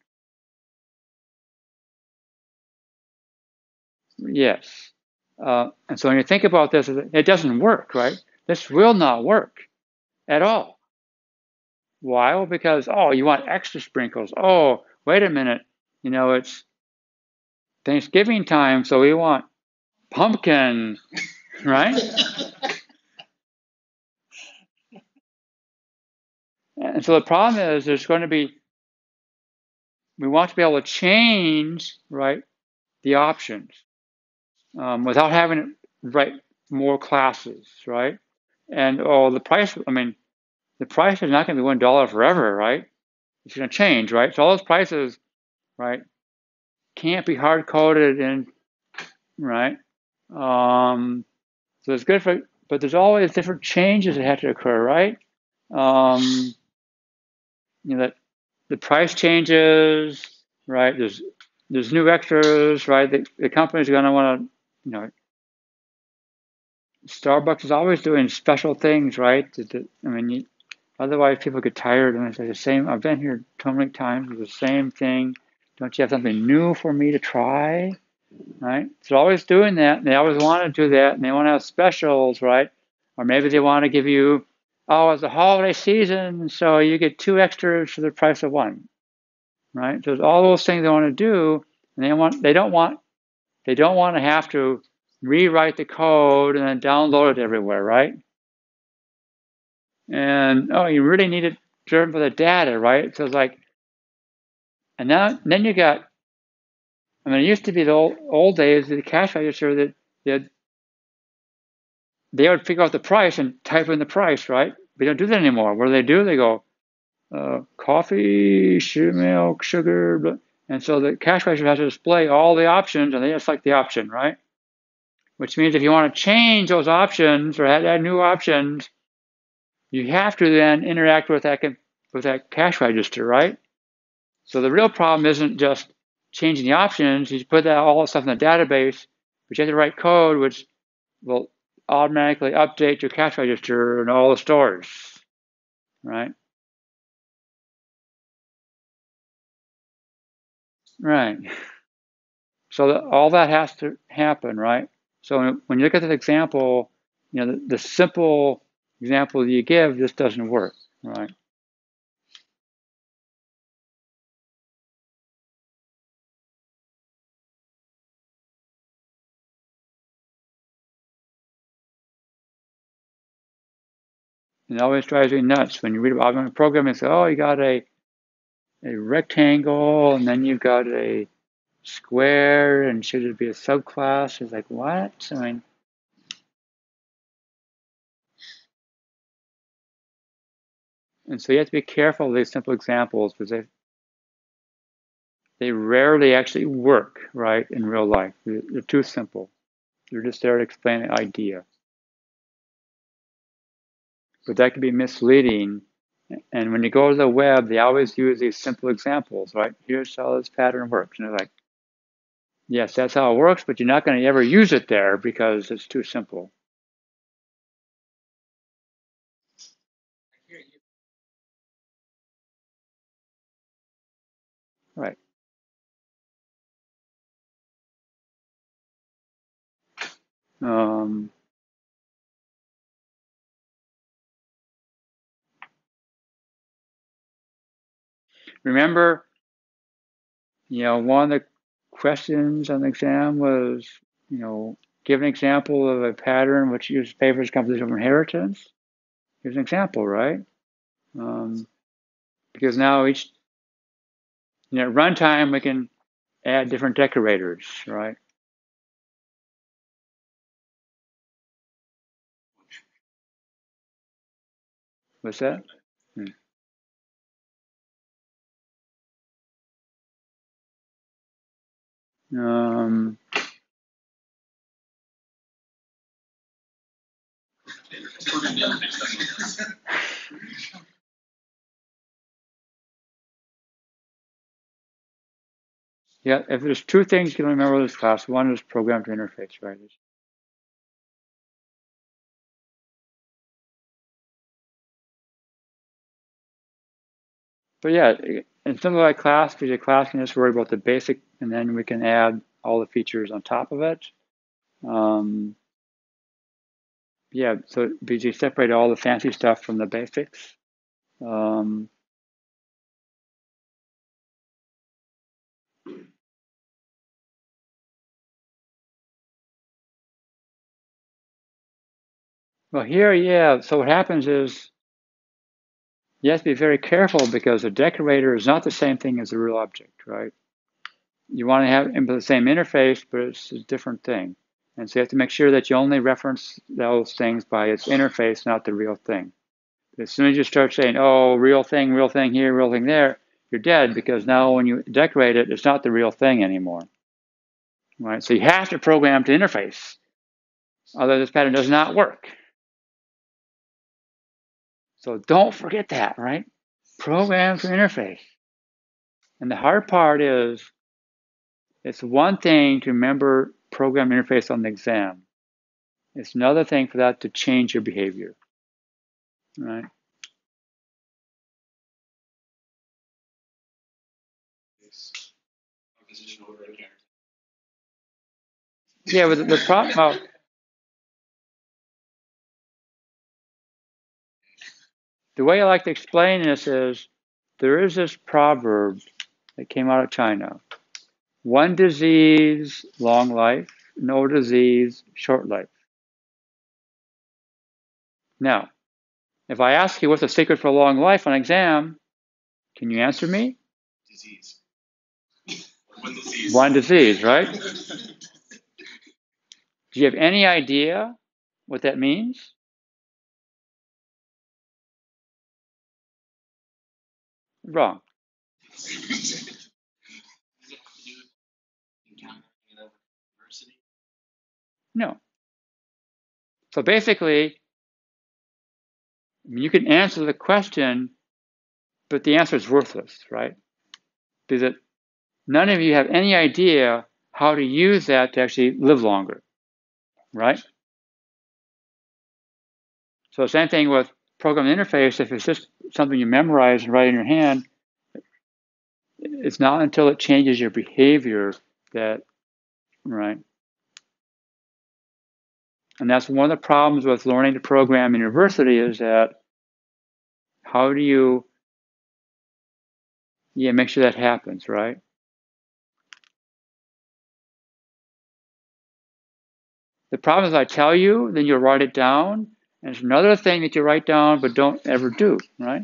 Yes. And so when you think about this, it doesn't work, right? This will not work at all. Why? Well, because, you want extra sprinkles. Oh, wait a minute. It's Thanksgiving time, so we want pumpkin, right? And so the problem is we want to be able to change, right, the options without having to write more classes, right? And the price, the price is not going to be $1 forever, right? It's going to change, right? So all those prices, right, can't be hard coded in, right? So it's good but there's always different changes that have to occur, right? That the price changes, right? There's new extras, right? The company's going to want to, Starbucks is always doing special things, right? Otherwise people get tired and they say the same. I've been here so many times with the same thing. Don't you have something new for me to try, right? So they're always doing that. And they always want to do that, and they want to have specials, right? Or maybe they want to give you, it's the holiday season, so you get 2 extras for the price of 1, right? So there's all those things they want to do, and they don't want to have to rewrite the code and then download it everywhere, right? And you really need it driven by the data, right? So it's like, and then you got, it used to be the old days, the cash register that they would figure out the price and type in the price, right? We don't do that anymore. What do? They go, coffee, milk, sugar, and so the cache register has to display all the options, and they just select the option, right? Which means if you want to change those options or add new options, you have to then interact with that cache register, right? So the real problem isn't just changing the options. You put all that stuff in the database, but you have to write code which will automatically update your cache register and all the stores, right? Right. So all that has to happen, right? So when you look at this example, the simple example you give just doesn't work, right? It always drives me nuts when you read about a program and say, oh, you got a rectangle, and then you've got a square, and should it be a subclass? It's like, what? I mean, and so you have to be careful of these simple examples because they rarely actually work, right, in real life. They're too simple. They're just there to explain an idea. But that can be misleading. And when you go to the web, they always use these simple examples, right? Here's how this pattern works. And they're like, yes, that's how it works, but you're not going to ever use it there because it's too simple. Right. Remember, one of the questions on the exam was, give an example of a pattern which uses favors composition of inheritance. Here's an example, right? Because now at runtime, we can add different decorators, right? What's that? Yeah, if there's two things you can remember with this class, one is program to interface, right? But yeah, in simplified class, because your class can just worry about the basic, and then we can add all the features on top of it. Yeah, so because you separate all the fancy stuff from the basics. Well, here, yeah, so what happens is you have to be very careful because a decorator is not the same thing as a real object, right? You want to have the same interface, but it's a different thing. And so you have to make sure that you only reference those things by its interface, not the real thing. As soon as you start saying, oh, real thing here, real thing there, you're dead because now when you decorate it, it's not the real thing anymore. Right? So you have to program to interface. Otherwise, this pattern does not work. So don't forget that, right? Program to interface. And the hard part is, it's one thing to remember program interface on the exam. It's another thing for that to change your behavior, right? Yeah, but the problem, the way I like to explain this is, there is this proverb that came out of China. One disease, long life. No disease, short life. Now, if I ask you what's the secret for long life on exam, can you answer me? Disease. One disease. One disease, right? Do you have any idea what that means? Wrong. Does it have to do with encountering it over diversity? No. So basically, you can answer the question, but the answer is worthless, right? Because none of you have any idea how to use that to actually live longer, right? So same thing with programming interface. If it's just something you memorize and write in your hand, it's not until it changes your behavior that, right? And that's one of the problems with learning to program in university is that how do you make sure that happens, right? The problem is I tell you, then you write it down, and it's another thing that you write down but don't ever do, right?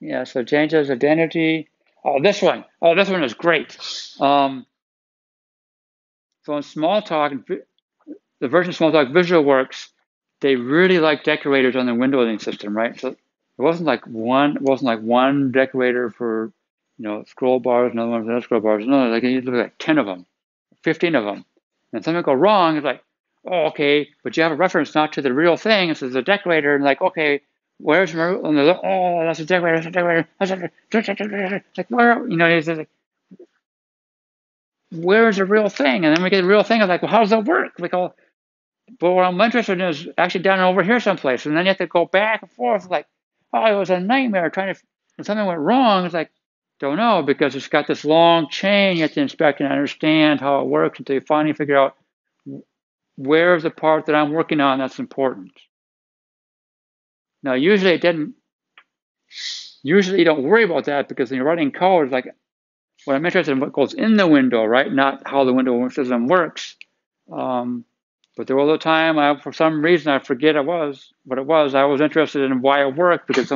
Yeah, so changes identity. Oh, this one. Oh, this one is great. So in Smalltalk, the version of Smalltalk Visual Works, they really like decorators on the windowing system, right? So it wasn't like one decorator for, scroll bars, another one for other scroll bars. No, like you look like 10 of them, 15 of them. And something go wrong, it's like, oh, okay, but you have a reference not to the real thing. It says the decorator, and like, okay, where's my, oh, that's a decorator, that's a decorator, that's a decorator. Like, where, it's like, where's the real thing? And then we get the real thing. I'm like, well, how does that work? Like, oh, but what I'm interested in is actually down over here someplace. And then you have to go back and forth, like, oh, it was a nightmare trying to, when something went wrong, it's like, don't know, because it's got this long chain you have to inspect and understand how it works until you finally figure out where's the part that I'm working on that's important. Now, usually you don't worry about that because when you're writing code, it's like, what I'm interested in what goes in the window, right? Not how the window system works. But there was a time, for some reason, I forget what it was. I was interested in why it worked because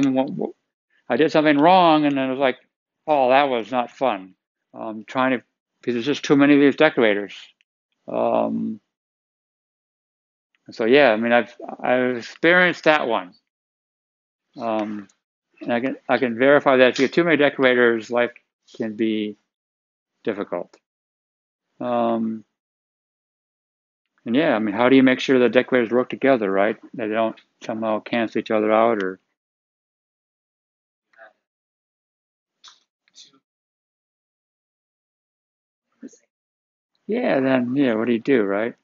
I did something wrong, and then it was like, oh, that was not fun. Because there's just too many of these decorators. So yeah, I mean, I've experienced that one, and I can verify that if you get too many decorators, life can be difficult. And yeah, I mean, how do you make sure the decorators work together, right? That they don't somehow cancel each other out or. Yeah, then what do you do, right?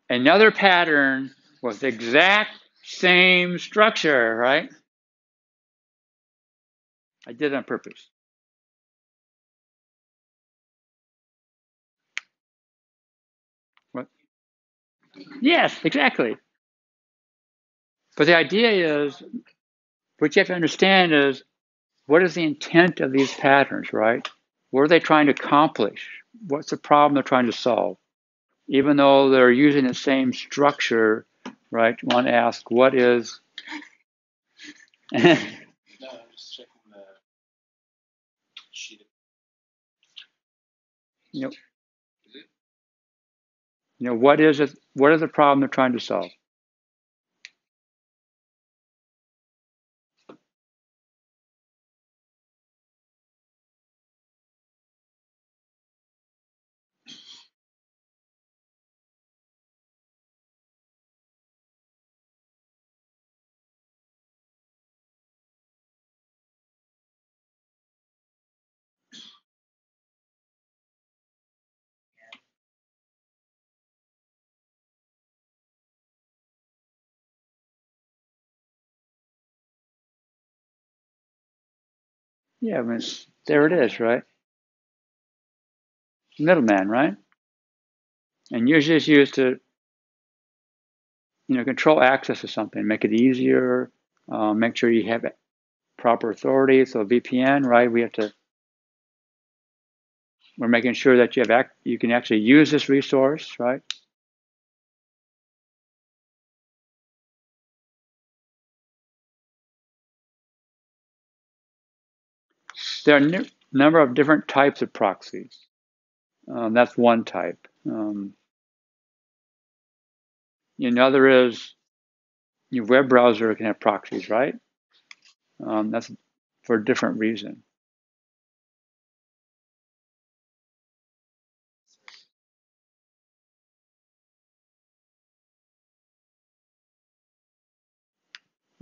Another pattern with the exact same structure, right? I did it on purpose. What? Yes, exactly. But the idea is, what you have to understand is, what is the intent of these patterns, right? What are they trying to accomplish? What's the problem they're trying to solve? Even though they're using the same structure, right? You want to ask, what is... No, I'm just checking the sheet. What is it? What is the problem they're trying to solve? Yeah, I mean, there it is, right? Middleman, right? And usually it's used to, control access to something, make it easier, make sure you have proper authority. So VPN, right? We have to we're making sure that you can actually use this resource, right? There are a number of different types of proxies. That's one type. Another is your web browser can have proxies, right? That's for a different reason.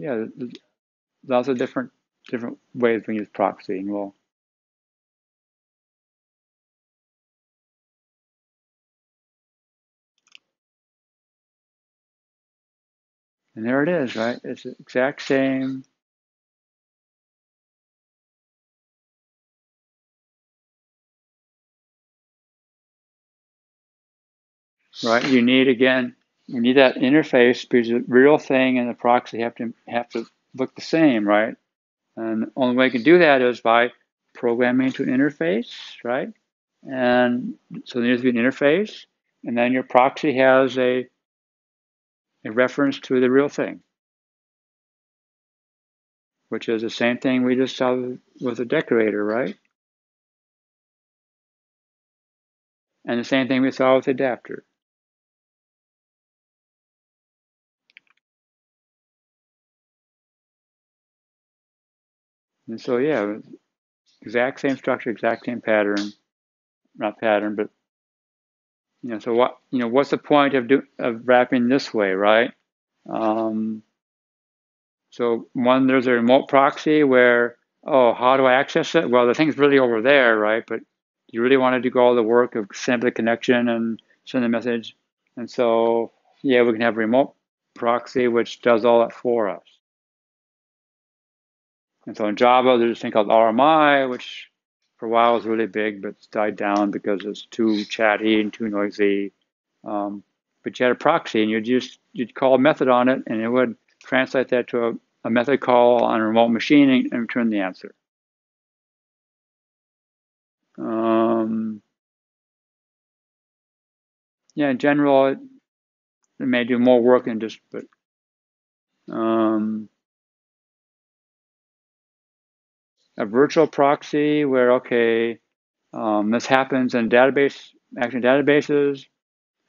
Yeah, there's lots of different ways we use proxy, and and there it is, right? It's the exact same. Right? You need that interface because the real thing and the proxy have to look the same, right? And the only way you can do that is by programming to interface, right? And so there needs to be an interface, and then your proxy has a reference to the real thing, which is the same thing we just saw with the decorator, right? And the same thing we saw with the adapter. And so, yeah, exact same structure, exact same pattern, not pattern, but so what's the point of wrapping this way, right? So there's a remote proxy where, how do I access it? Well, the thing's really over there, right? But you really want to do all the work of send the connection and send the message. And so, yeah, we can have a remote proxy which does all that for us. And so in Java, there's this thing called RMI, which for a while was really big, but it's died down because it's too chatty and too noisy. But you had a proxy, and you'd call a method on it, and it would translate that to a method call on a remote machine and return the answer. Yeah, in general, it may do more work than just, but a virtual proxy where, okay, this happens in action databases.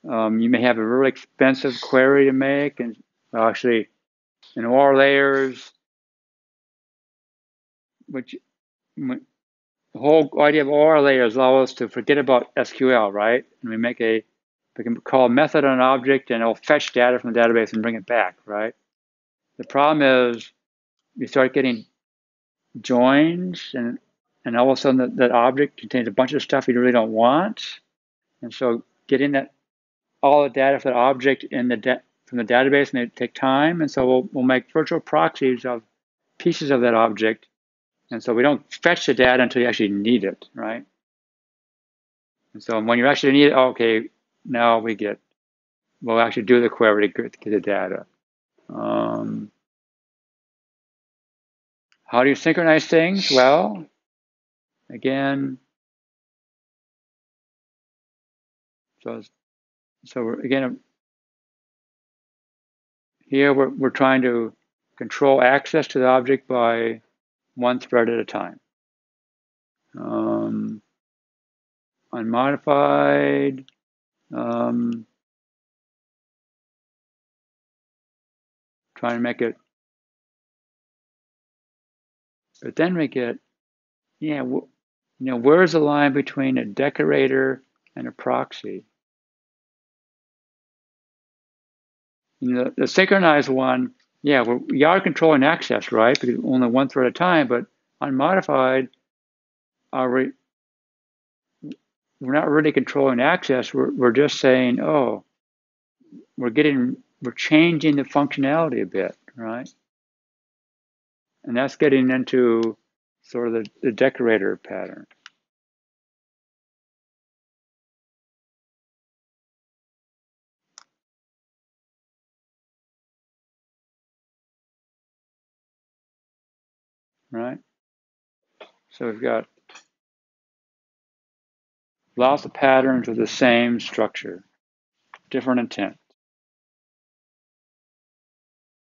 You may have a really expensive query to make, and actually, in OR layers, which the whole idea of OR layers allows us to forget about SQL, right? And we can call a method on an object, and it'll fetch data from the database and bring it back, right? The problem is you start getting joins, and all of a sudden that object contains a bunch of stuff you really don't want, and so getting all the data for the object from the database may take time, and so we'll make virtual proxies of pieces of that object, and so we don't fetch the data until you actually need it, right? And so when you actually need it, okay, now we'll actually do the query to get the data. How do you synchronize things? Well, again, so here we're trying to control access to the object by one thread at a time. Unmodified. Trying to make it, but then we get, where's the line between a decorator and a proxy? The synchronized one, we are controlling access, right? Because only one thread at a time, but unmodified, we're not really controlling access. We're just saying, we're changing the functionality a bit, right? And that's getting into sort of the decorator pattern. Right? So we've got Lots of patterns with the same structure, different intent.